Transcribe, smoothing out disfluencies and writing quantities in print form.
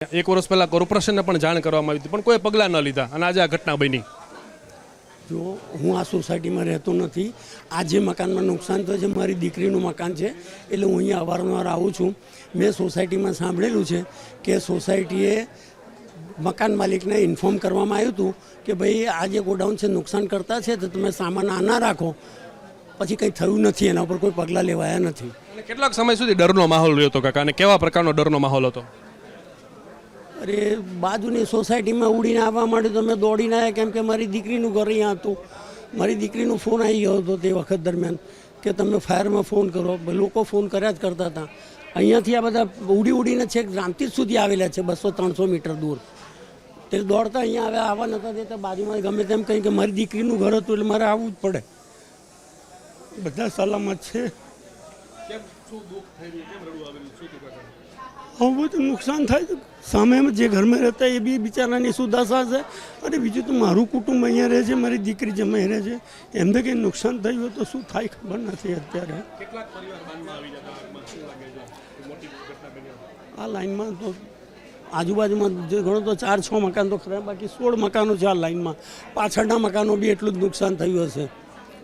એક વર્ષ પહેલા કોર્પોરેશનને પણ જાણ કરવામાં આવી હતી પણ કોઈ પગલાં ન લીધા અને આજે આ ઘટના બની। જો હું આ સોસાયટીમાં રહેતો નથી, આ જે મકાનમાં નુકસાન થયું છે મારી દીકરીનું મકાન છે, એટલે હું અહીંયા અવારનવાર આવું છું। મેં સોસાયટીમાં સાંભળેલું છે કે સોસાયટીએ મકાન માલિકને ઇન્ફોર્મ કરવામાં આવ્યું હતું કે ભાઈ આ જે ગોડાઉન છે નુકસાન કરતા છે તો તમે સામાન ના રાખો, પછી કંઈ થયું નથી, એના ઉપર કોઈ પગલાં લેવાયા નથી। અને કેટલાક સમય સુધી ડરનો માહોલ રહ્યો હતો કાકા, અને કેવા પ્રકારનો ડરનો માહોલ હતો? અરે બાજુની સોસાયટીમાં ઉડીને આવવા માટે તો મેં દોડીને આવ્યા, કેમ કે મારી દીકરીનું ઘર અહીંયા હતું। મારી દીકરીનો ફોન આવી ગયો હતો તે વખત દરમિયાન કે તમે ફાયરમાં ફોન કરો, લોકો ફોન કર્યા જ કરતા હતા। અહીંયાથી આ બધા ઉડીને છેક રામતીજ સુધી આવેલા છે 200-300 મીટર દૂર, તે દોડતા અહીંયા આવવા નતા દેતા, બાજુમાં ગમે તેમ કહી કે મારી દીકરીનું ઘર હતું એટલે મારે આવવું જ પડે। બધા સલામત છે। હવે બધું નુકસાન થાય તો સામે જે ઘરમાં રહેતા એ બી બિચારાની શું દશા છે, અને બીજું તો મારું કુટુંબ અહીંયા રહે છે, મારી દીકરી જમાઈ રહે છે, એમને કંઈ નુકસાન થયું હોય તો શું થાય ખબર નથી અત્યારે। આ લાઈનમાં તો આજુબાજુમાં જે ગણો તો 4-6 મકાન તો ખરા, બાકી 16 મકાનો છે આ લાઈનમાં, પાછળના મકાનો બી એટલું જ નુકસાન થયું હશે।